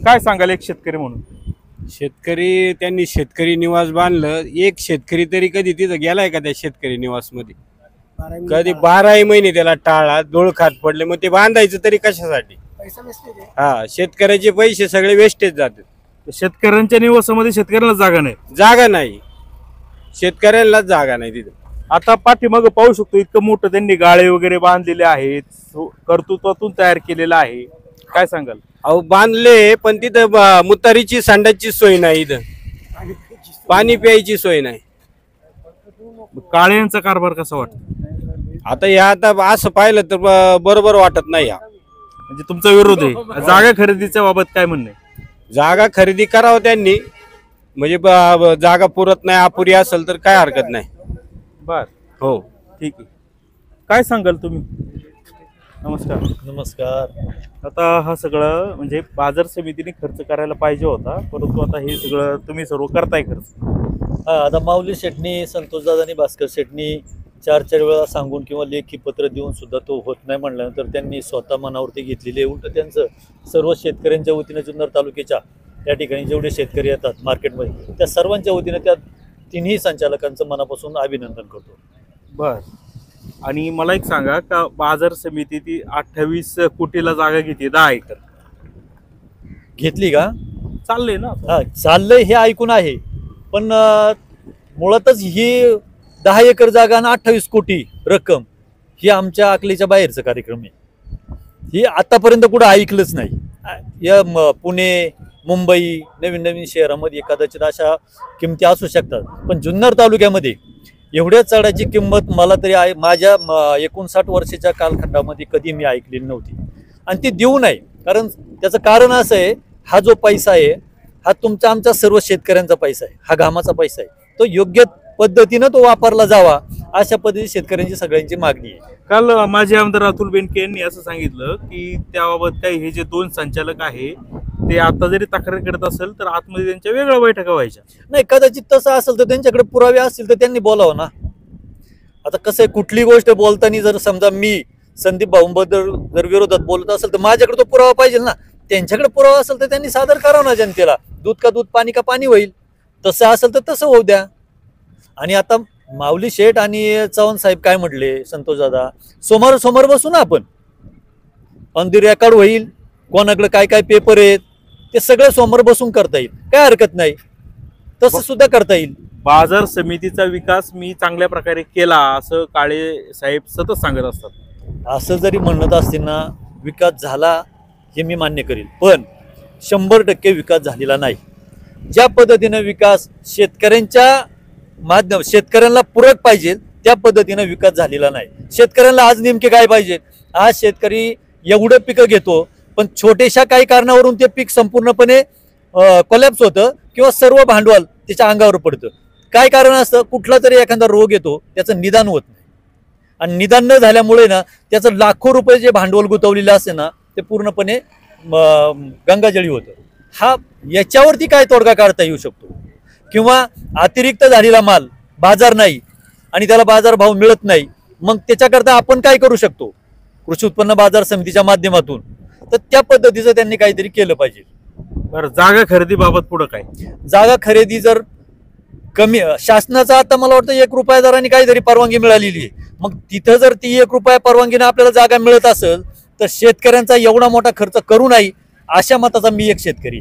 काय सांगाल एक शेतकरी म्हणून? शेतकरी त्यांनी शेतकरी निवास बांधलं, एक शेतकरी तरी कधी तिथं गेलाय का त्या शेतकरी निवास मध्ये? कधी 12 महिने त्याला टाळा डोळ खात पडले, मग ते बांधायचं तरी कशासाठी? हा, शेतकऱ्याचे पैसे सगळे वेस्टेज जातात. शेतकऱ्यांच्या निवासामध्ये शेतकऱ्याला जागा नाही. जागा नाही, शेतकऱ्यांनाच जागा नाही तिथं. आता पाठीमागं पाहू शकतो इतकं मोठं त्यांनी गाळे वगैरे बांधलेले आहेत, कर्तृत्वातून तयार केलेलं आहे. काय सांगाल? अहो बांधले, पण तिथं मुतारीची संडासची सोय नाही, इथं पाणी प्यायची सोय नाही. काळ्यांचा कारभार कसा वाटतो? आता असं पाहिलं तर बरोबर वाटत नाही. म्हणजे तुमचा विरोध आहे. जागा खरेदीच्या बाबत काय म्हणणं आहे? जागा खरेदी करावं त्यांनी, म्हणजे जागा पुरत नाही, अपुरी असेल तर काय हरकत नाही. बर, हो, ठीक आहे. काय सांगाल तुम्ही? नमस्कार. नमस्कार. आता हा सगळं म्हणजे बाजार समितीने खर्च करायला पाहिजे होता, परंतु आता हे सगळं तुम्ही सर्व करताय खर्च. आता माऊली शेटनी, संतोषदादांनी, भास्कर शेटनी 4-4 वेळा सांगून किंवा लेखी पत्र देऊन सुद्धा तो होत नाही म्हणल्यानंतर त्यांनी स्वतः मनावरती घेतलेली आहे. उलट त्यांचं सर्व शेतकऱ्यांच्या वतीने जुन्नर तालुक्याच्या त्या ठिकाणी जेवढे शेतकरी येतात मार्केटमध्ये त्या सर्वांच्या वतीने त्या तिन्ही संचालकांचं मनापासून अभिनंदन करतो. बर, आणि मला एक सांगा का बाजार समिती ती 28 कोटीला जागा घेते, 10 एकर घेतली का? चाललंय ना? हा, चाललंय हे ऐकून आहे, पण मुळातच ही 10 एकर जागा आणि 28 कोटी रक्कम ही आमच्या अकलीच्या बाहेरचा कार्यक्रम आहे. ही आतापर्यंत कुठं ऐकलंच नाही. या पुणे, मुंबई, नवीन नवीन शहरामध्ये कदाचित अशा किमती असू शकतात, पण जुन्नर तालुक्यामध्ये एवढ्या चढाची किंमत मला तरी माझ्या 59 वर्षाच्या कालखंडामध्ये कधी मी ऐकलेली नव्हती. आणि ती देऊ नये, कारण त्याचं कारण असं आहे, हा जो पैसा आहे हा तुमचा आमचा सर्व शेतकऱ्यांचा पैसा आहे, हा घामाचा पैसा आहे. तो योग्य पद्धतीनं तो वापरला जावा अशा पद्धतीने शेतकऱ्यांची सगळ्यांची मागणी आहे. काल माजी आमदार अतुल बेनके यांनी असं सांगितलं की त्याबाबत काही हे जे 2 संचालक आहे ते आता जरी तक्रार करत असेल तर आतमध्ये त्यांच्या वेगळ्या बैठका व्हायच्या. नाही, कदाचित तसं असेल तर त्यांच्याकडे पुरावे असतील तर त्यांनी बोलावं ना. आता कसं आहे, कुठली गोष्ट बोलताना जर समजा मी संदीप भाऊंबद्दल जर विरोधात बोलत असेल तर माझ्याकडे तो पुरावा पाहिजे ना. त्यांच्याकडे पुरावा असेल तर त्यांनी सादर करावं ना जनतेला. दूध का दूध, पाणी का पाणी होईल. तसं असेल तर तसं होऊ द्या. आणि आता माऊली शेठ आणि चव्हाण साहेब काय म्हटले, संतोष दादा, समोर बसू ना आपण, ऑन दी रेकॉर्ड होईल. कोणाकडे काय काय पेपर आहेत ते सगळं समोर बसून करता येईल, काय हरकत नाही. तसं सुद्धा करता येईल. बाजार समितीचा विकास मी चांगल्या प्रकारे केला असं काळे साहेब सतत सांगत असतात. असं जरी म्हणत असतील ना, विकास झाला हे मी मान्य करेल, पण 100% विकास झालेला नाही. ज्या पद्धतीनं विकास शेतकऱ्यांना पूरक पाहिजे त्या पद्धतीनं विकास झालेला नाही. शेतकऱ्यांना आज नेमके काय पाहिजे? आज शेतकरी एवढं पिकं घेतो, पण छोट्याशा काही कारणावरून ते पीक संपूर्णपणे कोलॅप्स होतं किंवा सर्व भांडवल त्याच्या अंगावर पडतं. काय कारण असतं? कुठला तरी एखादा रोग येतो, त्याचं निदान होत नाही, आणि निदान न झाल्यामुळे ना त्याचं लाखो रुपये जे भांडवल गुंतवलेलं असते ना ते पूर्णपणे गंगाजळी होतं. याच्यावरती काय तोडगा काढता येऊ शकतो? किंवा अतिरिक्त झालेला माल बाजार नाही आणि त्याला बाजार भाव मिळत नाही, मग त्याच्याकरता आपण काय करू शकतो? कृषी उत्पन्न बाजार समितीच्या माध्यमातून तर त्या पद्धतीचं त्यांनी काहीतरी केलं पाहिजे. बरं, जागा खरेदी बाबत पुढे काय? जागा खरेदी जर कमी, शासनाचा आता मला वाटतं 1 रुपया दराने काहीतरी परवानगी मिळालेली आहे, मग तिथं जर ती 1 रुपया परवानगीने आपल्याला जागा मिळत असेल तर शेतकऱ्यांचा एवढा मोठा खर्च करू नये अशा मताचा मी एक शेतकरी.